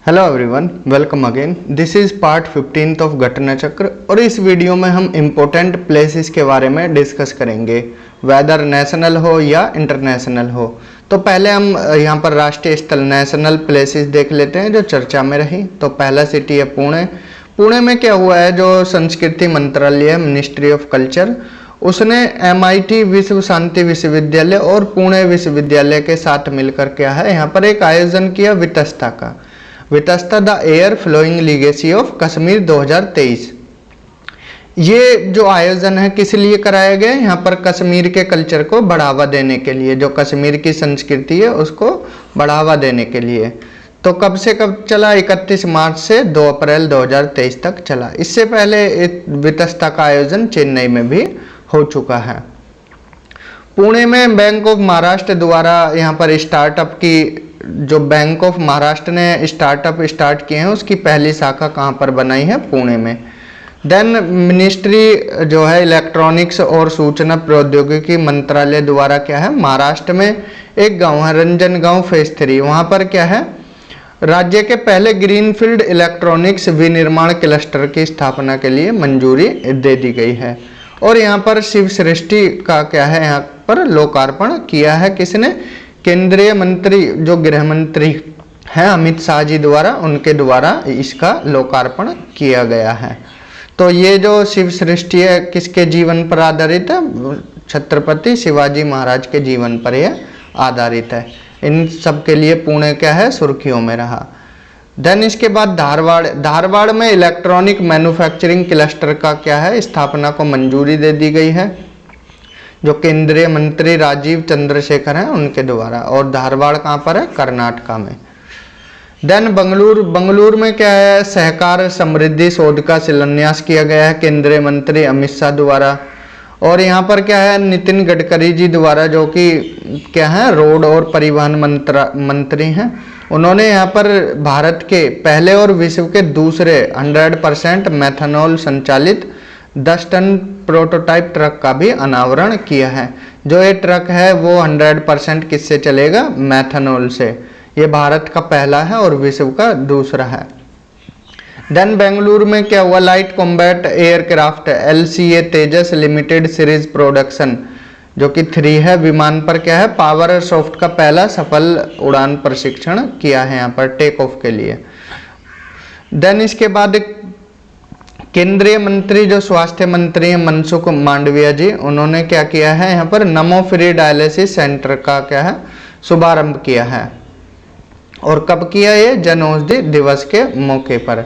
Hello everyone, welcome again. This is part 15 of घटना चक्र और इस वीडियो में हम इम्पोर्टेंट प्लेसेस के बारे में डिस्कस करेंगे, वेदर नेशनल हो या इंटरनेशनल हो। तो पहले हम यहाँ पर राष्ट्रीय स्थल नेशनल प्लेसेस देख लेते हैं जो चर्चा में रही। तो पहला सिटी है पुणे। पुणे में क्या हुआ है, जो संस्कृति मंत्रालय, मिनिस्ट्री ऑफ कल्चर, उसने MIT विश्व शांति विश्वविद्यालय और पुणे विश्वविद्यालय के साथ मिलकर क्या है, यहाँ पर एक आयोजन किया वितस्ता का, Vitasta the air flowing legacy of Kashmir 2023। ये जो आयोजन है किस लिए कराया गया है, यहाँ पर कश्मीर के कल्चर को बढ़ावा देने के लिए, जो कश्मीर की संस्कृति है उसको बढ़ावा देने के लिए। तो कब से कब चला, 31 मार्च से 2 अप्रैल 2023 तक चला। इससे पहले वितस्ता का आयोजन चेन्नई में भी हो चुका है। पुणे में बैंक ऑफ महाराष्ट्र द्वारा यहाँ पर स्टार्टअप की, जो बैंक ऑफ महाराष्ट्र ने स्टार्टअप स्टार्ट किए हैं उसकी पहली शाखा कहाँ पर बनाई है, पुणे में। देन मिनिस्ट्री जो है इलेक्ट्रॉनिक्स और सूचना प्रौद्योगिकी मंत्रालय द्वारा क्या है, महाराष्ट्र में एक गांव है रंजनगांव फेज 3, वहाँ पर क्या है, राज्य के पहले ग्रीनफील्ड इलेक्ट्रॉनिक्स विनिर्माण क्लस्टर की स्थापना के लिए मंजूरी दे दी गई है। और यहाँ पर शिव सृष्टि का क्या है, यहाँ पर लोकार्पण किया है किसने, केंद्रीय मंत्री जो गृह मंत्री हैं अमित शाह जी द्वारा, उनके द्वारा इसका लोकार्पण किया गया है। तो ये जो शिव सृष्टि है किसके जीवन पर आधारित है, छत्रपति शिवाजी महाराज के जीवन पर यह आधारित है। इन सब के लिए पुणे क्या है, सुर्खियों में रहा। देन इसके बाद धारवाड़ में इलेक्ट्रॉनिक मैन्युफैक्चरिंग क्लस्टर का क्या है, स्थापना को मंजूरी दे दी गई है, जो केंद्रीय मंत्री राजीव चंद्रशेखर हैं उनके द्वारा। और धारवाड़ कहाँ पर है, कर्नाटका में। देन बंगलुरु में क्या है, सहकार समृद्धि शोध का शिलान्यास किया गया है केंद्रीय मंत्री अमित शाह द्वारा। और यहाँ पर क्या है, नितिन गडकरी जी द्वारा, जो कि क्या है रोड और परिवहन मंत्री हैं, उन्होंने यहाँ पर भारत के पहले और विश्व के दूसरे 100% मैथनॉल संचालित 10 टन प्रोटोटाइप ट्रक का भी अनावरण किया है। जो ये ट्रक है वो 100% किससे चलेगा, मैथनॉल से। ये भारत का पहला है और विश्व का दूसरा है। देन बेंगलुरु में क्या हुआ, लाइट कॉम्बैट एयरक्राफ्ट LCA तेजस लिमिटेड सीरीज प्रोडक्शन, जो कि 3 है, विमान पर क्या है, पावर सॉफ्ट का पहला सफल उड़ान प्रशिक्षण किया है यहाँ पर टेक ऑफ के लिए। देन इसके बाद केंद्रीय मंत्री जो स्वास्थ्य मंत्री हैं मनसुख मांडविया जी, उन्होंने क्या किया है, यहाँ पर नमो फ्री डायलिसिस सेंटर का क्या है, शुभारंभ किया है। और कब किया, ये जन औषधि दिवस के मौके पर।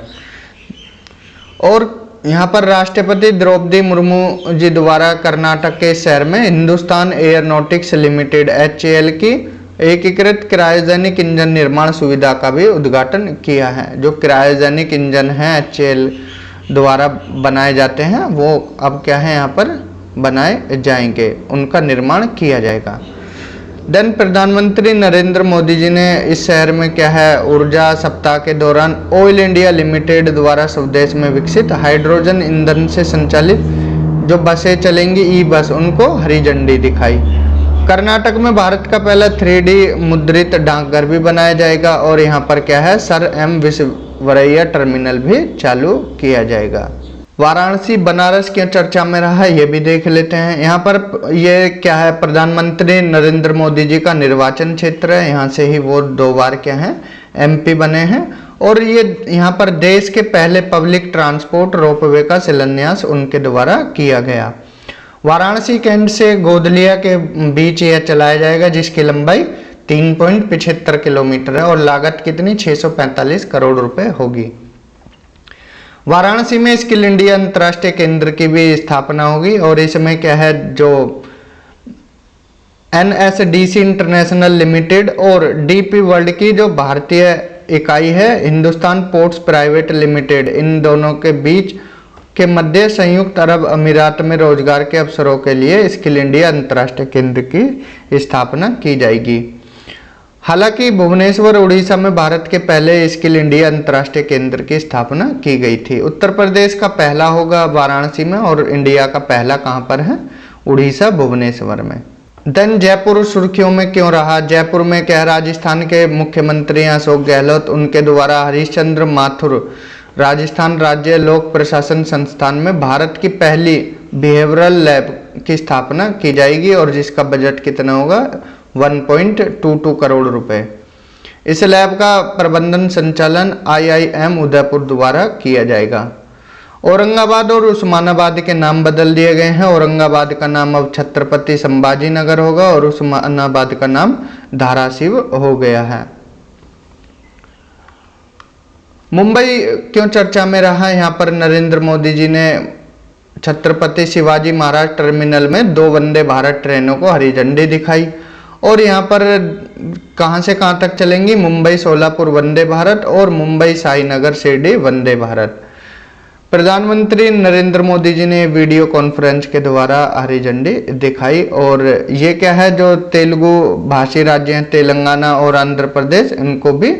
और यहाँ पर राष्ट्रपति द्रौपदी मुर्मू जी द्वारा कर्नाटक के शहर में हिंदुस्तान एयरोनॉटिक्स लिमिटेड HAL की एकीकृत क्रायोजेनिक इंजन निर्माण सुविधा का भी उद्घाटन किया है। जो क्रायोजेनिक इंजन है HAL द्वारा बनाए जाते हैं वो अब क्या है, यहाँ पर बनाए जाएंगे, उनका निर्माण किया जाएगा। देन प्रधानमंत्री नरेंद्र मोदी जी ने इस शहर में क्या है, ऊर्जा सप्ताह के दौरान ऑयल इंडिया लिमिटेड द्वारा स्वदेश में विकसित हाइड्रोजन ईंधन से संचालित जो बसें चलेंगी, ई-बस, उनको हरी झंडी दिखाई। कर्नाटक में भारत का पहला 3D मुद्रित डाकघर भी बनाया जाएगा। और यहाँ पर क्या है, सर M विश्वेश्वरैया टर्मिनल भी चालू किया जाएगा। वाराणसी बनारस की चर्चा में रहा है, ये भी देख लेते हैं। यहाँ पर ये क्या है, प्रधानमंत्री नरेंद्र मोदी जी का निर्वाचन क्षेत्र है, यहाँ से ही वो 2 बार क्या है MP बने हैं। और ये यहाँ पर देश के पहले पब्लिक ट्रांसपोर्ट रोपवे का शिलान्यास उनके द्वारा किया गया। वाराणसी कैंट से गोदलिया के बीच यह चलाया जाएगा, जिसकी लंबाई 3.75 किलोमीटर है और लागत कितनी, 645 करोड़ रुपए होगी। वाराणसी में स्किल इंडिया अंतर्राष्ट्रीय केंद्र की भी स्थापना होगी। और इसमें क्या है, जो NSDC इंटरनेशनल लिमिटेड और DP वर्ल्ड की जो भारतीय इकाई है हिंदुस्तान पोर्ट्स प्राइवेट लिमिटेड, इन दोनों के बीच के मध्य संयुक्त अरब अमीरात में रोजगार के अवसरों के लिए स्किल इंडिया अंतर्राष्ट्रीय केंद्र की स्थापना की जाएगी। हालांकि भुवनेश्वर उड़ीसा में भारत के पहले स्किल इंडिया अंतर्राष्ट्रीय केंद्र की स्थापना की गई थी। उत्तर प्रदेश का पहला होगा वाराणसी में और इंडिया का पहला कहाँ पर है, उड़ीसा भुवनेश्वर में। देन जयपुर सुर्खियों में क्यों रहा? जयपुर में क्या है, राजस्थान के मुख्यमंत्री अशोक गहलोत उनके द्वारा हरीशचंद्र माथुर राजस्थान राज्य लोक प्रशासन संस्थान में भारत की पहली बिहेवियरल लैब की स्थापना की जाएगी और जिसका बजट कितना होगा 1.22 करोड़ रुपए। इस लैब का प्रबंधन संचालन IIM उदयपुर द्वारा किया जाएगा। औरंगाबाद और उस्मानाबाद के नाम बदल दिए गए हैं। औरंगाबाद का नाम अब छत्रपति संभाजी नगर होगा और उस्मानाबाद का नाम धाराशिव हो गया है। मुंबई क्यों चर्चा में रहा? यहाँ पर नरेंद्र मोदी जी ने छत्रपति शिवाजी महाराज टर्मिनल में 2 वंदे भारत ट्रेनों को हरी झंडी दिखाई और यहाँ पर कहाँ से कहाँ तक चलेंगी? मुंबई सोलापुर वंदे भारत और मुंबई साईनगर शिरडी वंदे भारत। प्रधानमंत्री नरेंद्र मोदी जी ने वीडियो कॉन्फ्रेंस के द्वारा हरी झंडी दिखाई और ये क्या है, जो तेलुगु भाषी राज्य हैं तेलंगाना और आंध्र प्रदेश, इनको भी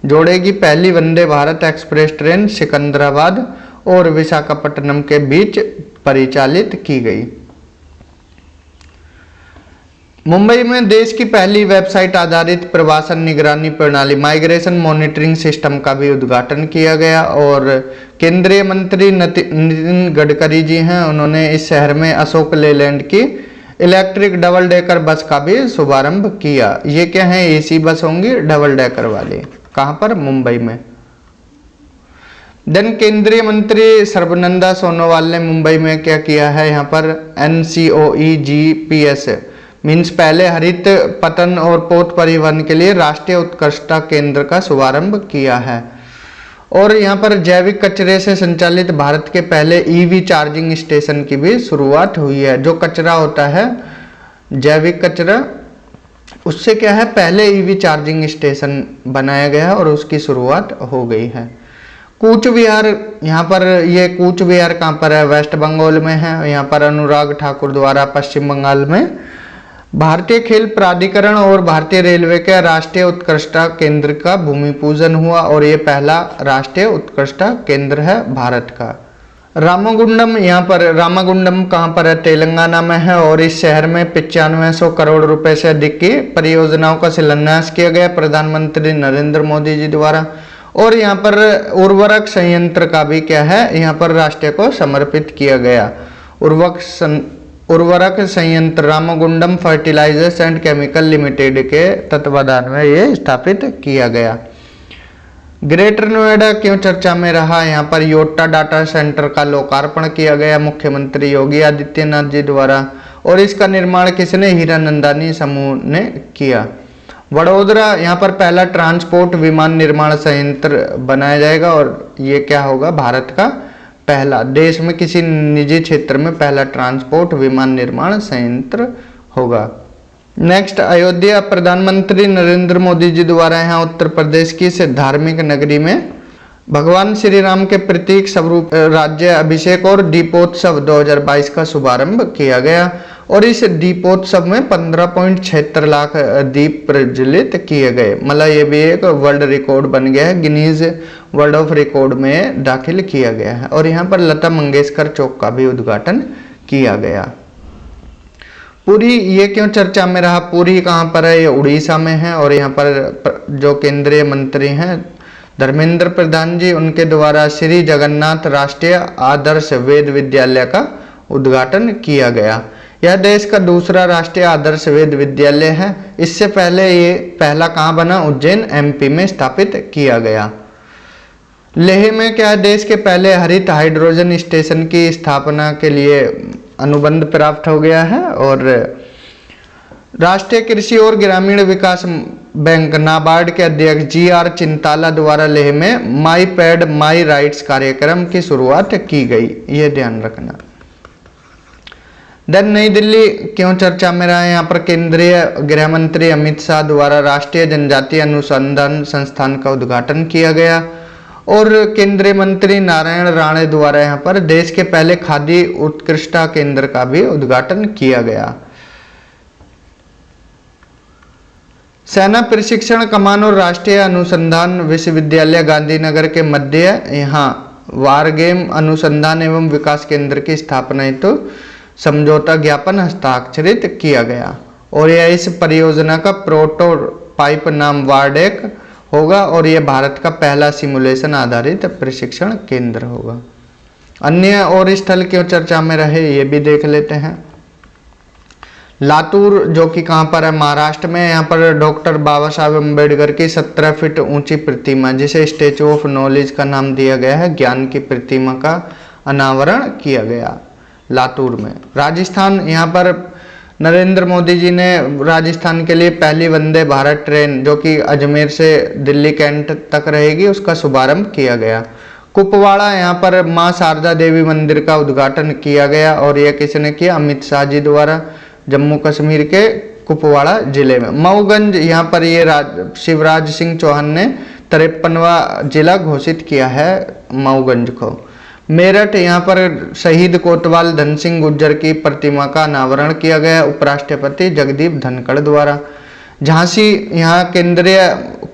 जोड़ेगी। पहली वंदे भारत एक्सप्रेस ट्रेन सिकंदराबाद और विशाखापट्टनम के बीच परिचालित की गई। मुंबई में देश की पहली वेबसाइट आधारित प्रवासन निगरानी प्रणाली माइग्रेशन मॉनिटरिंग सिस्टम का भी उद्घाटन किया गया और केंद्रीय मंत्री नितिन गडकरी जी हैं, उन्होंने इस शहर में अशोक लेलैंड की इलेक्ट्रिक डबल डेकर बस का भी शुभारंभ किया। ये क्या है, AC बस होंगी डबल डेकर वाली। कहाँ पर? मुंबई में। देन केंद्रीय मंत्री सर्बानंद सोनोवाल ने मुंबई में क्या किया है, यहाँ पर NCOE-GPS मीन्स पहले हरित पतन और पोत परिवहन के लिए राष्ट्रीय उत्कृष्टता केंद्र का शुभारंभ किया है। और यहाँ पर जैविक कचरे से संचालित भारत के पहले EV चार्जिंग स्टेशन की भी शुरुआत हुई है। जो कचरा होता है जैविक कचरा, उससे क्या है, पहले EV चार्जिंग स्टेशन बनाया गया है और उसकी शुरुआत हो गई है। कूच विहार, यहाँ पर ये कूच विहार कहाँ पर है? वेस्ट बंगाल में है। यहाँ पर अनुराग ठाकुर द्वारा पश्चिम बंगाल में भारतीय खेल प्राधिकरण और भारतीय रेलवे के राष्ट्रीय उत्कृष्टता केंद्र का भूमि पूजन हुआ और ये पहला राष्ट्रीय उत्कृष्टता केंद्र है भारत का। रामागुंडम, यहाँ पर रामागुंडम कहाँ पर है? तेलंगाना में है और इस शहर में 9500 करोड़ रुपए से अधिक की परियोजनाओं का शिलान्यास किया गया प्रधानमंत्री नरेंद्र मोदी जी द्वारा। और यहाँ पर उर्वरक संयंत्र का भी क्या है, यहाँ पर राष्ट्र को समर्पित किया गया। उर्वरक संयंत्र Ramagundam fertilizers and chemical limited के तत्वाधान में ये स्थापित किया गया। ग्रेटर नोएडा क्यों चर्चा में रहा? यहाँ पर योटा डाटा सेंटर का लोकार्पण किया गया मुख्यमंत्री योगी आदित्यनाथ जी द्वारा और इसका निर्माण किसने? हीरानंदानी समूह ने किया। वडोदरा, यहाँ पर पहला ट्रांसपोर्ट विमान निर्माण संयंत्र बनाया जाएगा और ये क्या होगा, भारत का पहला, देश में किसी निजी क्षेत्र में पहला ट्रांसपोर्ट विमान निर्माण संयंत्र होगा। नेक्स्ट, अयोध्या, प्रधानमंत्री नरेंद्र मोदी जी द्वारा यहाँ उत्तर प्रदेश की इस धार्मिक नगरी में भगवान श्री राम के प्रतीक स्वरूप राज्य अभिषेक और दीपोत्सव 2022 का शुभारंभ किया गया और इस दीपोत्सव में 15.76 लाख दीप प्रज्वलित किए गए। मतलब ये भी एक वर्ल्ड रिकॉर्ड बन गया है, गिनीज वर्ल्ड ऑफ रिकॉर्ड में दाखिल किया गया है। और यहाँ पर लता मंगेशकर चौक का भी उद्घाटन किया गया। पुरी, ये क्यों चर्चा में रहा? पुरी कहाँ पर है? ये उड़ीसा में है और यहाँ पर जो केंद्रीय मंत्री हैं धर्मेंद्र प्रधान जी, उनके द्वारा श्री जगन्नाथ राष्ट्रीय आदर्श वेद विद्यालय का उद्घाटन किया गया। यह देश का दूसरा राष्ट्रीय आदर्श वेद विद्यालय है। इससे पहले ये पहला कहाँ बना? उज्जैन MP में स्थापित किया गया। लेह में क्या है, देश के पहले हरित हाइड्रोजन स्टेशन की स्थापना के लिए अनुबंध प्राप्त हो गया है। और राष्ट्रीय कृषि और ग्रामीण विकास बैंक नाबार्ड के अध्यक्ष GR चिंताला द्वारा लेह में माई पैड माई राइट्स कार्यक्रम की शुरुआत की गई, ये ध्यान रखना। देन नई दिल्ली क्यों चर्चा में रहा है? यहाँ पर केंद्रीय गृह मंत्री अमित शाह द्वारा राष्ट्रीय जनजातीय अनुसंधान संस्थान का उद्घाटन किया गया और केंद्रीय मंत्री नारायण राणे द्वारा यहाँ पर देश के पहले खादी उत्कृष्टता केंद्र का भी उद्घाटन किया गया। सेना प्रशिक्षण कमान और राष्ट्रीय अनुसंधान विश्वविद्यालय गांधीनगर के मध्य यहाँ वारगेम अनुसंधान एवं विकास केंद्र की स्थापना हेतु समझौता ज्ञापन हस्ताक्षरित किया गया। और यह इस परियोजना का प्रोटोटाइप नाम वार्डेक होगा और यह भारत का पहला सिमुलेशन आधारित प्रशिक्षण केंद्र होगा। अन्य और स्थल क्यों चर्चा में रहे ये भी देख लेते हैं। लातूर जो कि कहाँ पर है, महाराष्ट्र में। यहाँ पर डॉक्टर बाबा साहेब अम्बेडकर की 17 फीट ऊंची प्रतिमा जिसे स्टैचू ऑफ नॉलेज का नाम दिया गया है, ज्ञान की प्रतिमा का अनावरण किया गया लातूर में। राजस्थान, यहाँ पर नरेंद्र मोदी जी ने राजस्थान के लिए पहली वंदे भारत ट्रेन जो कि अजमेर से दिल्ली कैंट तक रहेगी उसका शुभारंभ किया गया। कुपवाड़ा, यहाँ पर माँ शारदा देवी मंदिर का उद्घाटन किया गया और यह किसने किया, अमित शाह जी द्वारा, जम्मू कश्मीर के कुपवाड़ा जिले में। मऊगंज, यहाँ पर ये शिवराज सिंह चौहान ने 53वां जिला घोषित किया है मऊगंज को। मेरठ, यहाँ पर शहीद कोतवाल धन सिंह गुर्जर की प्रतिमा का अनावरण किया गया उपराष्ट्रपति जगदीप धनखड़ द्वारा। झांसी, यहाँ केंद्रीय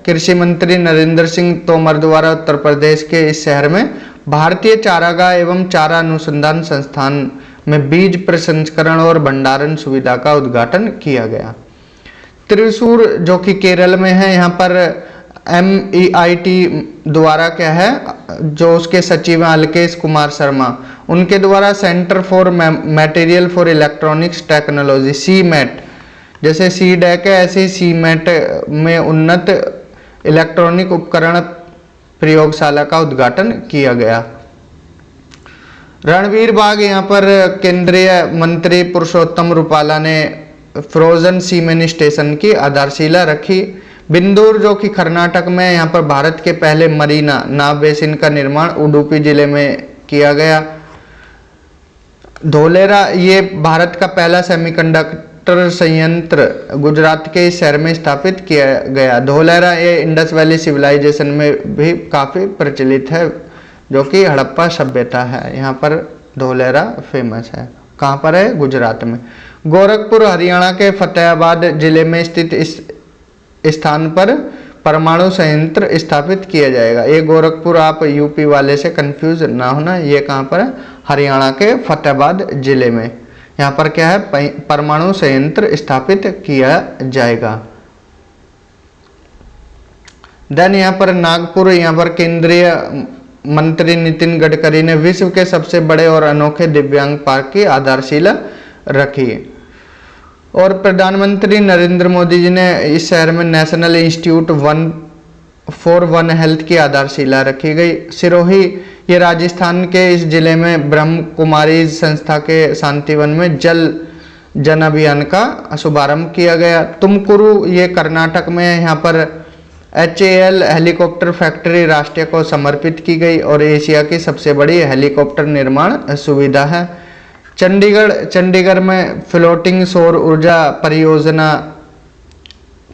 कृषि मंत्री नरेंद्र सिंह तोमर द्वारा उत्तर प्रदेश के इस शहर में भारतीय चारागाह एवं चारा अनुसंधान संस्थान में बीज प्रसंस्करण और भंडारण सुविधा का उद्घाटन किया गया। त्रिशूर जो कि केरल में है, यहाँ पर MEIT द्वारा क्या है, जो उसके सचिव हैं अलकेश कुमार शर्मा, उनके द्वारा centre for material for electronics technology CMAT, जैसे CDEC है ऐसे ही CMAT में उन्नत इलेक्ट्रॉनिक उपकरण प्रयोगशाला का उद्घाटन किया गया। रणवीर बाग, यहाँ पर केंद्रीय मंत्री पुरुषोत्तम रूपाला ने फ्रोजन सीमेंट स्टेशन की आधारशिला रखी। बिंदूर जो कि कर्नाटक में, यहाँ पर भारत के पहले मरीना नाव बेसिन का निर्माण उडुपी जिले में किया गया। धोलेरा, ये भारत का पहला सेमीकंडक्टर संयंत्र गुजरात के इस शहर में स्थापित किया गया। धोलेरा ये इंडस वैली सिविलाइजेशन में भी काफ़ी प्रचलित है जो कि हड़प्पा सभ्यता है। यहाँ पर धोलेरा फेमस है। कहाँ पर है, गुजरात में। गोरखपुर हरियाणा के फतेहाबाद जिले में स्थित इस स्थान पर परमाणु संयंत्र स्थापित किया जाएगा। ये गोरखपुर आप यूपी वाले से कंफ्यूज ना होना, ये कहाँ पर है, हरियाणा के फतेहाबाद जिले में। यहाँ पर क्या है, परमाणु संयंत्र स्थापित किया जाएगा। देन यहाँ पर नागपुर, यहाँ पर केंद्रीय मंत्री नितिन गडकरी ने विश्व के सबसे बड़े और अनोखे दिव्यांग पार्क की आधारशिला रखी। और प्रधानमंत्री नरेंद्र मोदी जी ने इस शहर में national institute for one health की आधारशिला रखी गई। सिरोही, ये राजस्थान के इस जिले में ब्रह्म कुमारी संस्था के शांतिवन में जल जन अभियान का शुभारंभ किया गया। तुमकुरु, ये कर्नाटक में, यहाँ पर HAL हेलीकॉप्टर फैक्ट्री राष्ट्र को समर्पित की गई और एशिया की सबसे बड़ी हेलीकॉप्टर निर्माण सुविधा है। चंडीगढ़ में फ्लोटिंग सौर ऊर्जा परियोजना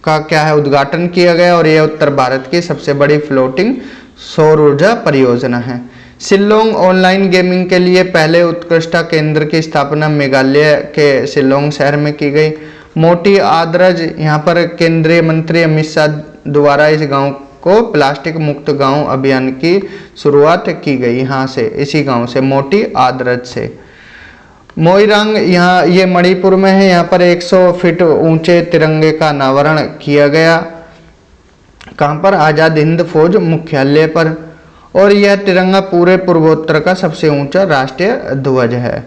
का क्या है, उद्घाटन किया गया और यह उत्तर भारत की सबसे बड़ी फ्लोटिंग सौर ऊर्जा परियोजना है। शिलोंग, ऑनलाइन गेमिंग के लिए पहले उत्कृष्टता केंद्र की स्थापना मेघालय के शिलोंग शहर में की गई। मोटी आदरज, यहाँ पर केंद्रीय मंत्री अमित शाह द्वारा इस गांव को प्लास्टिक मुक्त गांव अभियान की शुरुआत की गई। यहाँ से, इसी गांव से, मोटी आदरज से। मोइरांग, यहाँ ये मणिपुर में है, यहाँ पर 100 फीट ऊंचे तिरंगे का अनावरण किया गया। कहाँ पर, आजाद हिंद फौज मुख्यालय पर। और यह तिरंगा पूरे पूर्वोत्तर का सबसे ऊंचा राष्ट्रीय ध्वज है।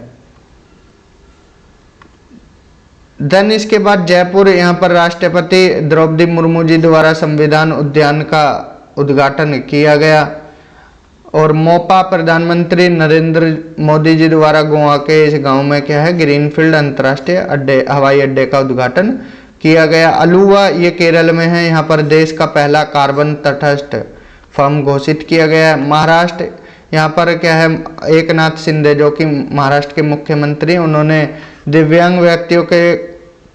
देन इसके बाद जयपुर, यहाँ पर राष्ट्रपति द्रौपदी मुर्मू जी द्वारा संविधान उद्यान का उद्घाटन किया गया। और मोपा, प्रधानमंत्री नरेंद्र मोदी जी द्वारा गोवा के इस गांव में क्या है, ग्रीनफील्ड अंतर्राष्ट्रीय हवाई अड्डे का उद्घाटन किया गया। अलुवा, ये केरल में है, यहाँ पर देश का पहला कार्बन तटस्थ फर्म घोषित किया गया है। महाराष्ट्र, यहाँ पर क्या है, एकनाथ शिंदे जो कि महाराष्ट्र के मुख्यमंत्री, उन्होंने दिव्यांग व्यक्तियों के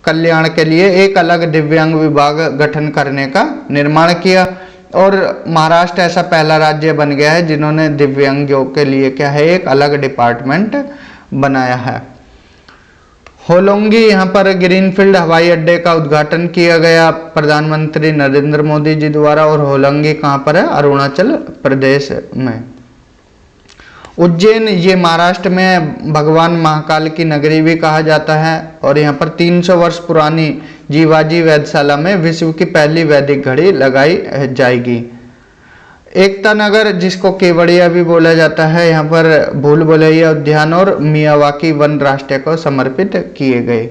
कल्याण के लिए एक अलग दिव्यांग विभाग गठन करने का निर्माण किया। और महाराष्ट्र ऐसा पहला राज्य बन गया है जिन्होंने दिव्यांगों के लिए क्या है, एक अलग डिपार्टमेंट बनाया है। होलोंगी, यहाँ पर ग्रीनफील्ड हवाई अड्डे का उद्घाटन किया गया प्रधानमंत्री नरेंद्र मोदी जी द्वारा। और होलोंगी कहाँ पर है, अरुणाचल प्रदेश में। उज्जैन ये महाराष्ट्र में भगवान महाकाल की नगरी भी कहा जाता है और यहाँ पर 300 वर्ष पुरानी जीवाजी वेधशाला में विश्व की पहली वैदिक घड़ी लगाई जाएगी। एकता नगर जिसको केवड़िया भी बोला जाता है, यहाँ पर भूल भुलैया उद्यान और मियावाकी वन राष्ट्रीय को समर्पित किए गए।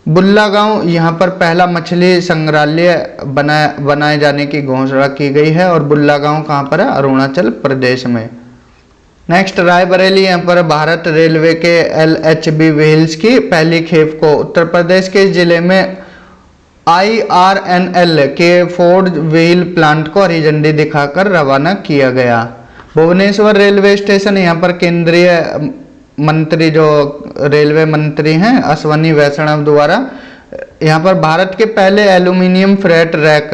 बुल्ला गांव यहाँ पर पहला मछली संग्रहालय बनाए जाने की घोषणा की गई है और बुल्ला गांव कहाँ पर है? अरुणाचल प्रदेश में। नेक्स्ट रायबरेली, यहाँ पर भारत रेलवे के LHB व्हील्स की पहली खेप को उत्तर प्रदेश के जिले में IRNL के फोर्ड व्हील प्लांट को हरी झंडी दिखाकर रवाना किया गया। भुवनेश्वर रेलवे स्टेशन, यहाँ पर केंद्रीय मंत्री जो रेलवे मंत्री हैं अश्वनी वैष्णव द्वारा यहाँ पर भारत के पहले एल्यूमिनियम फ्रेट रैक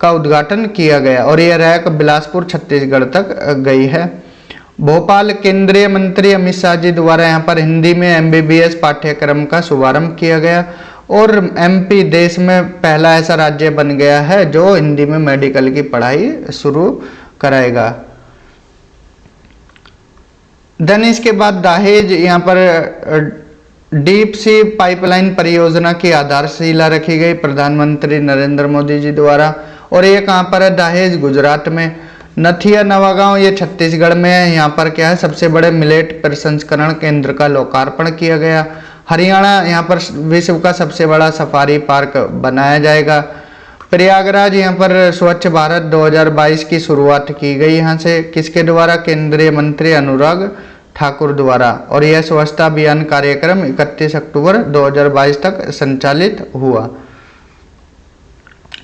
का उद्घाटन किया गया और यह रैक बिलासपुर छत्तीसगढ़ तक गई है। भोपाल, केंद्रीय मंत्री अमित शाह जी द्वारा यहाँ पर हिंदी में MBBS पाठ्यक्रम का शुभारंभ किया गया और MP देश में पहला ऐसा राज्य बन गया है जो हिंदी में मेडिकल की पढ़ाई शुरू कराएगा। देन इसके बाद दहेज, यहाँ पर डीप सी पाइपलाइन परियोजना की आधारशिला रखी गई प्रधानमंत्री नरेंद्र मोदी जी द्वारा और ये कहाँ पर है? दहेज गुजरात में। नथिया नवागांव ये छत्तीसगढ़ में है, यहाँ पर क्या है? सबसे बड़े मिलेट प्रसंस्करण केंद्र का लोकार्पण किया गया। हरियाणा, यहाँ पर विश्व का सबसे बड़ा सफारी पार्क बनाया जाएगा। प्रयागराज, यहाँ पर स्वच्छ भारत 2022 की शुरुआत की गई यहाँ से किसके द्वारा? केंद्रीय मंत्री अनुराग ठाकुर द्वारा और यह स्वच्छता अभियान कार्यक्रम 31 अक्टूबर 2022 तक संचालित हुआ।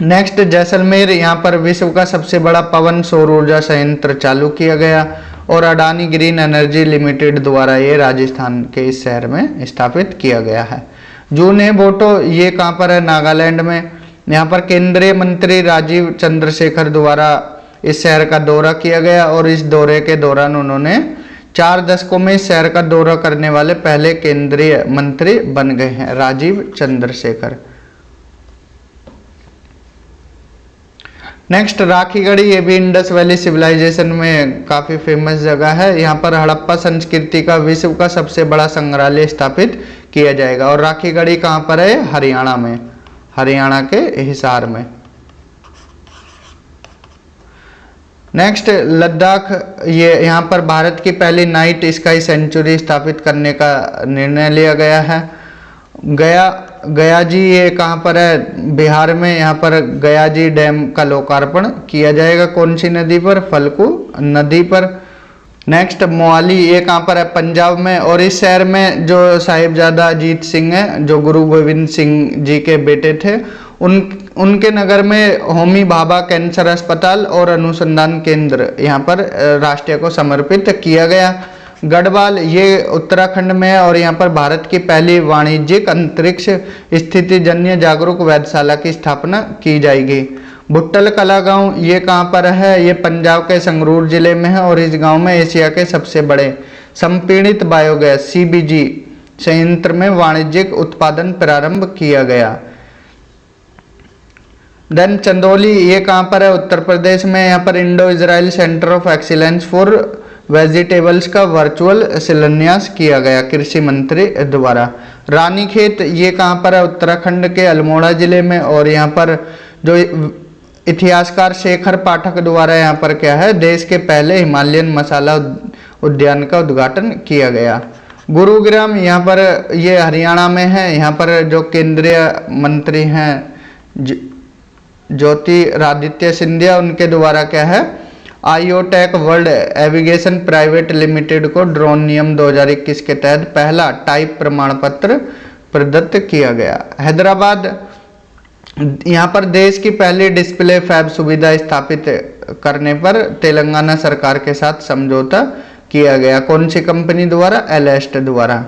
नेक्स्ट जैसलमेर, यहाँ पर विश्व का सबसे बड़ा पवन सौर ऊर्जा संयंत्र चालू किया गया और अडानी ग्रीन एनर्जी लिमिटेड द्वारा ये राजस्थान के इस शहर में स्थापित किया गया है। जूने बोटो ये कहाँ पर है? नागालैंड में। यहाँ पर केंद्रीय मंत्री राजीव चंद्रशेखर द्वारा इस शहर का दौरा किया गया और इस दौरे के दौरान उन्होंने 4 दशकों में इस शहर का दौरा करने वाले पहले केंद्रीय मंत्री बन गए हैं राजीव चंद्रशेखर। नेक्स्ट राखीगढ़ी, ये भी इंडस वैली सिविलाइजेशन में काफ़ी फेमस जगह है। यहाँ पर हड़प्पा संस्कृति का विश्व का सबसे बड़ा संग्रहालय स्थापित किया जाएगा और राखीगढ़ी कहाँ पर है? हरियाणा में, हरियाणा के हिसार में। नेक्स्ट लद्दाख, ये यहाँ पर भारत की पहली नाइट स्काई सेंचुरी स्थापित करने का निर्णय लिया गया है। गया जी ये कहाँ पर है? बिहार में। यहाँ पर गया जी डैम का लोकार्पण किया जाएगा। कौन सी नदी पर? फल्गु नदी पर। नेक्स्ट मोहाली, ये कहाँ पर है? पंजाब में और इस शहर में जो साहिबजादा अजीत सिंह है जो गुरु गोविंद सिंह जी के बेटे थे उनके नगर में होमी भाभा कैंसर अस्पताल और अनुसंधान केंद्र यहाँ पर राष्ट्रीय को समर्पित किया गया। गढ़वाल ये उत्तराखंड में है और यहाँ पर भारत की पहली वाणिज्यिक अंतरिक्ष स्थिति जन्य जागरूक वेधशाला की स्थापना की जाएगी। भुट्टल कला गांव ये कहाँ पर है? ये पंजाब के संगरूर जिले में है और इस गांव में एशिया के सबसे बड़े संपीड़ित बायोगैस CBG संयंत्र में वाणिज्यिक उत्पादन प्रारंभ किया गया। देन चंदौली ये कहाँ पर है? उत्तर प्रदेश में। यहाँ पर Indo Israel centre of excellence for vegetables का वर्चुअल शिलान्यास किया गया कृषि मंत्री द्वारा। रानीखेत ये कहाँ पर है? उत्तराखंड के अल्मोड़ा जिले में और यहाँ पर जो इतिहासकार शेखर पाठक द्वारा यहाँ पर क्या है? देश के पहले हिमालयन मसाला उद्यान का उद्घाटन किया गया। गुरुग्राम यहाँ पर ये हरियाणा में है। यहाँ पर जो केंद्रीय मंत्री हैं ज्योतिरादित्य सिंधिया उनके द्वारा क्या है? आईओटेक वर्ल्ड एविगेशन प्राइवेट लिमिटेड को ड्रोन नियम 2021 के तहत पहला टाइप प्रमाण पत्र प्रदत्त किया गया। हैदराबाद, यहाँ पर देश की पहली डिस्प्ले फैब सुविधा स्थापित करने पर तेलंगाना सरकार के साथ समझौता किया गया। कौन सी कंपनी द्वारा? एलेस्ट द्वारा।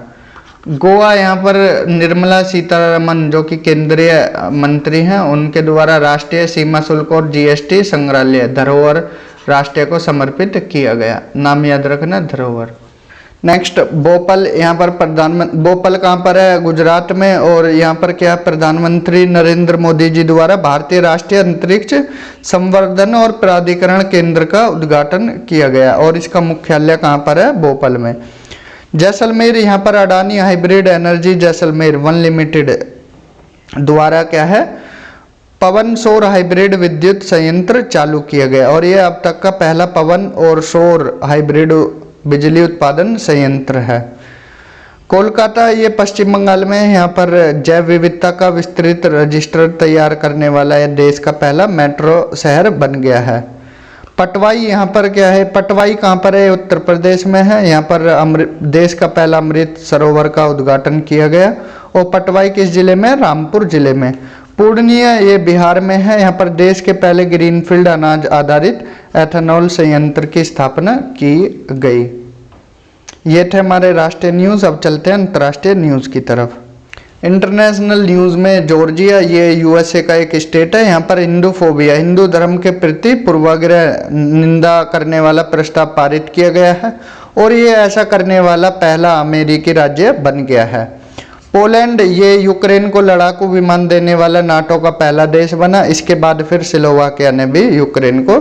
गोवा, यहाँ पर निर्मला सीतारमन जो कि केंद्रीय मंत्री हैं उनके द्वारा राष्ट्रीय सीमा शुल्क और GST संग्रहालय धरोहर राष्ट्रीय को समर्पित किया गया। नाम याद रखना, धरोहर। नेक्स्ट भोपाल, यहाँ पर प्रधानमंत्री, भोपाल कहाँ पर है? गुजरात में। और यहाँ पर क्या, प्रधानमंत्री नरेंद्र मोदी जी द्वारा भारतीय राष्ट्रीय अंतरिक्ष संवर्धन और प्राधिकरण केंद्र का उद्घाटन किया गया और इसका मुख्यालय कहाँ पर है? भोपाल में। जैसलमेर, यहाँ पर Adani hybrid energy Jaisalmer one limited द्वारा क्या है, पवन सौर हाइब्रिड विद्युत संयंत्र चालू किया गया और यह अब तक का पहला पवन और सौर हाइब्रिड बिजली उत्पादन संयंत्र है। कोलकाता, ये पश्चिम बंगाल में है। यहाँ पर जैव विविधता का विस्तृत रजिस्टर तैयार करने वाला यह देश का पहला मेट्रो शहर बन गया है। पटवाई, यहाँ पर क्या है, पटवाई कहाँ पर है? उत्तर प्रदेश में है। यहाँ पर देश का पहला अमृत सरोवर का उद्घाटन किया गया और पटवाई किस जिले में? रामपुर जिले में। पूर्णिया, ये बिहार में है। यहाँ पर देश के पहले ग्रीनफील्ड अनाज आधारित एथेनॉल संयंत्र की स्थापना की गई। ये थे हमारे राष्ट्रीय न्यूज़। अब चलते हैं अंतर्राष्ट्रीय न्यूज़ की तरफ। इंटरनेशनल न्यूज़ में जॉर्जिया, ये यूएसए का एक स्टेट है। यहाँ पर हिंदूफोबिया, हिंदू धर्म के प्रति पूर्वाग्रह निंदा करने वाला प्रस्ताव पारित किया गया है और ये ऐसा करने वाला पहला अमेरिकी राज्य बन गया है। पोलैंड, ये यूक्रेन को लड़ाकू विमान देने वाला नाटो का पहला देश बना। इसके बाद फिर स्लोवाकिया ने भी यूक्रेन को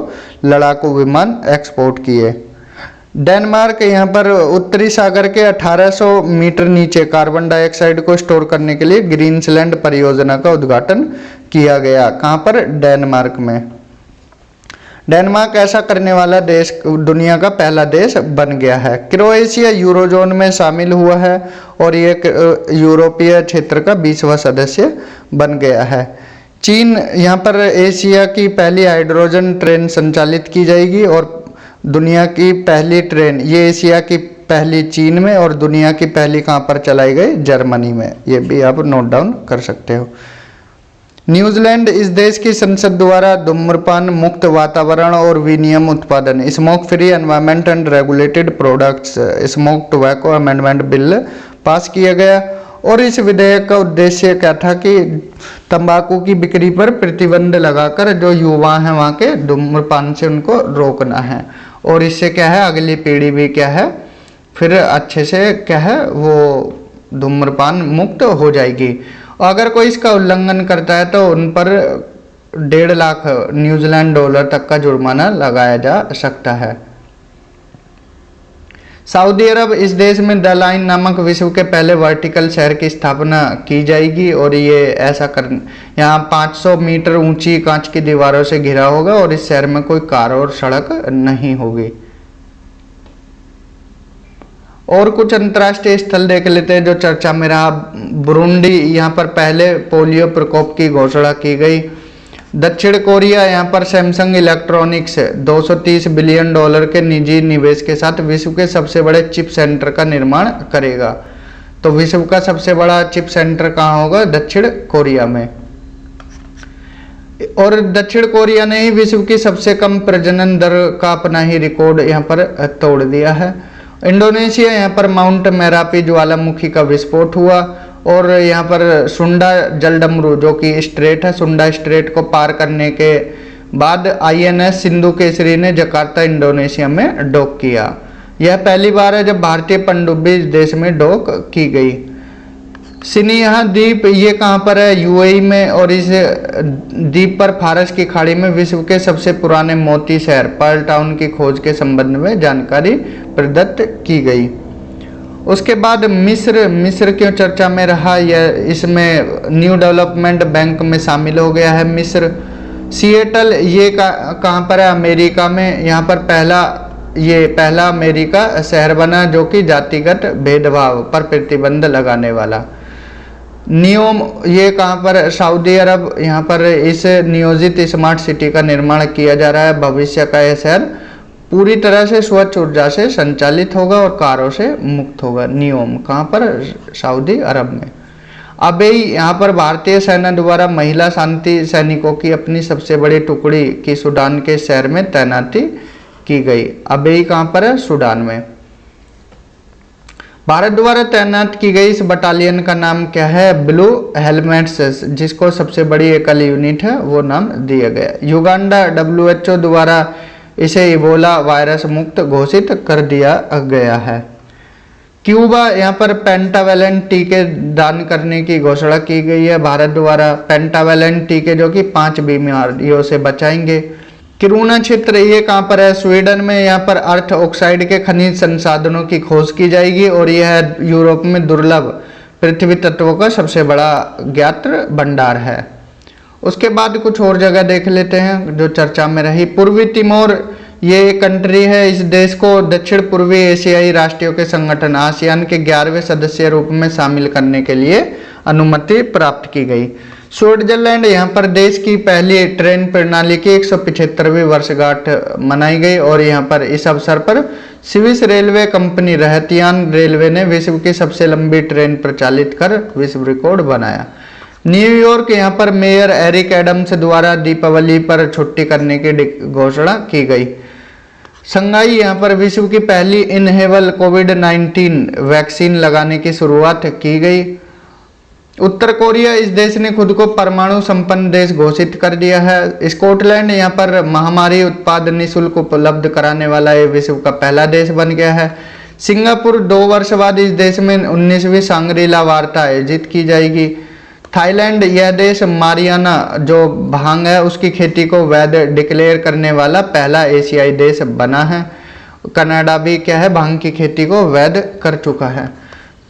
लड़ाकू विमान एक्सपोर्ट किए। डेनमार्क, यहाँ पर उत्तरी सागर के 1800 मीटर नीचे कार्बन डाइऑक्साइड को स्टोर करने के लिए ग्रीनलैंड परियोजना का उद्घाटन किया गया। कहाँ पर? डेनमार्क में। डेनमार्क ऐसा करने वाला देश, दुनिया का पहला देश बन गया है। क्रोएशिया यूरोजोन में शामिल हुआ है और ये यूरोपीय क्षेत्र का 20वां सदस्य बन गया है। चीन, यहाँ पर एशिया की पहली हाइड्रोजन ट्रेन संचालित की जाएगी और दुनिया की पहली ट्रेन, ये एशिया की पहली चीन में और दुनिया की पहली कहाँ पर चलाई गई? जर्मनी में। ये भी आप नोट डाउन कर सकते हो। न्यूजीलैंड, इस देश की संसद द्वारा धूम्रपान मुक्त वातावरण और विनियम उत्पादन smoke free environment and regulated products smoke tobacco amendment bill pass किया गया और इस विधेयक का उद्देश्य क्या था कि तंबाकू की बिक्री पर प्रतिबंध लगाकर जो युवा हैं वहाँ के धूम्रपान से उनको रोकना है और इससे क्या है, अगली पीढ़ी भी क्या है, फिर अच्छे से क्या है, वो धूम्रपान मुक्त हो जाएगी। अगर कोई इसका उल्लंघन करता है तो उन पर 1.5 लाख न्यूजीलैंड डॉलर तक का जुर्माना लगाया जा सकता है। सऊदी अरब, इस देश में द लाइन नामक विश्व के पहले वर्टिकल शहर की स्थापना की जाएगी और ये ऐसा कर, यहाँ 500 मीटर ऊंची कांच की दीवारों से घिरा होगा और इस शहर में कोई कार और सड़क नहीं होगी। और कुछ अंतर्राष्ट्रीय स्थल देख लेते हैं जो चर्चा में रहा। बुरुंडी, यहाँ पर पहले पोलियो प्रकोप की घोषणा की गई। दक्षिण कोरिया, यहाँ पर सैमसंग इलेक्ट्रॉनिक्स 230 बिलियन डॉलर के निजी निवेश के साथ विश्व के सबसे बड़े चिप सेंटर का निर्माण करेगा। तो विश्व का सबसे बड़ा चिप सेंटर कहाँ होगा? दक्षिण कोरिया में। और दक्षिण कोरिया ने ही विश्व की सबसे कम प्रजनन दर का अपना ही रिकॉर्ड यहाँ पर तोड़ दिया है। इंडोनेशिया, यहाँ पर माउंट मेरापी ज्वालामुखी का विस्फोट हुआ और यहाँ पर सुंडा जलडमरू जो कि स्ट्रेट है, सुंडा स्ट्रेट को पार करने के बाद आईएनएस सिंधु केसरी ने जकार्ता इंडोनेशिया में डॉक किया। यह पहली बार है जब भारतीय पनडुब्बी इस देश में डॉक की गई। सिनिहा द्वीप, ये कहाँ पर है? यूएई में और इस द्वीप पर फारस की खाड़ी में विश्व के सबसे पुराने मोती शहर पर्ल टाउन की खोज के संबंध में जानकारी प्रदत्त की गई। उसके बाद मिस्र क्यों चर्चा में रहा? यह इसमें न्यू डेवलपमेंट बैंक में शामिल हो गया है मिस्र। सिएटल, ये कहाँ पर है? अमेरिका में। यहाँ पर पहला अमेरिका शहर बना जो कि जातिगत भेदभाव पर प्रतिबंध लगाने वाला। नियोम, ये कहाँ पर? सऊदी अरब। यहाँ पर इस नियोजित स्मार्ट सिटी का निर्माण किया जा रहा है। भविष्य का यह शहर पूरी तरह से स्वच्छ ऊर्जा से संचालित होगा और कारों से मुक्त होगा। नियोम कहाँ पर? सऊदी अरब में। अबेई, यहाँ पर भारतीय सेना द्वारा महिला शांति सैनिकों की अपनी सबसे बड़ी टुकड़ी की सूडान के शहर में तैनाती की गई। अबेई कहाँ पर है? सूडान में। भारत द्वारा तैनात की गई इस बटालियन का नाम क्या है? ब्लू हेलमेट्स, जिसको सबसे बड़ी एकल यूनिट है वो नाम दिया गया। युगांडा, WHO द्वारा इसे इबोला वायरस मुक्त घोषित कर दिया गया है। क्यूबा, यहाँ पर पेंटावेलेंट टीके दान करने की घोषणा की गई है भारत द्वारा। पेंटावेलेंट टीके जो कि 5 बीमारियों से बचाएंगे। किरूना क्षेत्र ये कहाँ पर है? स्वीडन में। यहाँ पर अर्थ ऑक्साइड के खनिज संसाधनों की खोज की जाएगी और यह यूरोप में दुर्लभ पृथ्वी तत्वों का सबसे बड़ा ज्ञात भंडार है। उसके बाद कुछ और जगह देख लेते हैं जो चर्चा में रही। पूर्वी तिमोर ये एक कंट्री है। इस देश को दक्षिण पूर्वी एशियाई राष्ट्रों के संगठन आसियान के 11वें सदस्य रूप में शामिल करने के लिए अनुमति प्राप्त की गई। स्विट्जरलैंड, यहाँ पर देश की पहली ट्रेन प्रणाली की 175वीं वर्षगांठ मनाई गई और यहाँ पर इस अवसर पर स्विस रेलवे कंपनी रहतियान रेलवे ने विश्व की सबसे लंबी ट्रेन प्रचालित कर विश्व रिकॉर्ड बनाया। न्यूयॉर्क, यहाँ पर मेयर एरिक एडम्स द्वारा दीपावली पर छुट्टी करने की घोषणा की गई। शंघाई, यहाँ पर विश्व की पहली इनहेबल कोविड-19 वैक्सीन लगाने की शुरुआत की गई। उत्तर कोरिया, इस देश ने खुद को परमाणु संपन्न देश घोषित कर दिया है। स्कॉटलैंड, यहाँ पर महामारी उत्पाद निःशुल्क उपलब्ध कराने वाला ये विश्व का पहला देश बन गया है। सिंगापुर, 2 वर्ष बाद इस देश में 19वीं सांग्रीला वार्ता आयोजित की जाएगी। थाईलैंड, यह देश मारियाना जो भांग है उसकी खेती को वैध डिक्लेयर करने वाला पहला एशियाई देश बना है। कनाडा भी क्या है, भांग की खेती को वैध कर चुका है।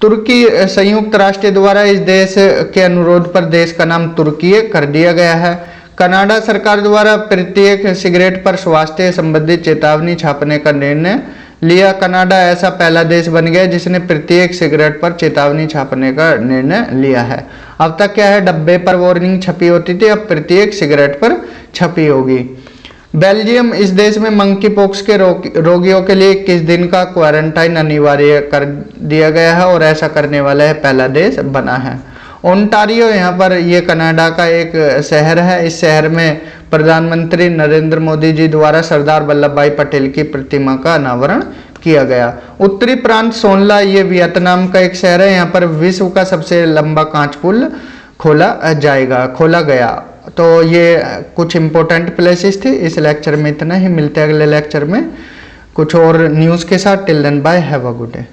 तुर्की, संयुक्त राष्ट्र द्वारा इस देश के अनुरोध पर देश का नाम तुर्की कर दिया गया है। कनाडा सरकार द्वारा प्रत्येक सिगरेट पर स्वास्थ्य संबंधी चेतावनी छापने का निर्णय लिया। कनाडा ऐसा पहला देश बन गया जिसने प्रत्येक सिगरेट पर चेतावनी छापने का निर्णय लिया है। अब तक क्या है, डब्बे पर वार्निंग छपी होती थी, अब प्रत्येक सिगरेट पर छपी होगी। बेल्जियम, इस देश में मंकी पॉक्स के रोगियों के लिए 21 दिन का क्वारंटाइन अनिवार्य कर दिया गया है और ऐसा करने वाला है पहला देश बना है। ओंटारियो, यहाँ पर ये कनाडा का एक शहर है। इस शहर में प्रधानमंत्री नरेंद्र मोदी जी द्वारा सरदार वल्लभ भाई पटेल की प्रतिमा का अनावरण किया गया। उत्तरी प्रांत सोनला, ये वियतनाम का एक शहर है। यहाँ पर विश्व का सबसे लंबा कांच पुल खोला गया। तो ये कुछ इंपॉर्टेंट प्लेसेस थे। इस लेक्चर में इतना ही, मिलते हैं अगले लेक्चर में कुछ और न्यूज़ के साथ। Till then bye, have a good day.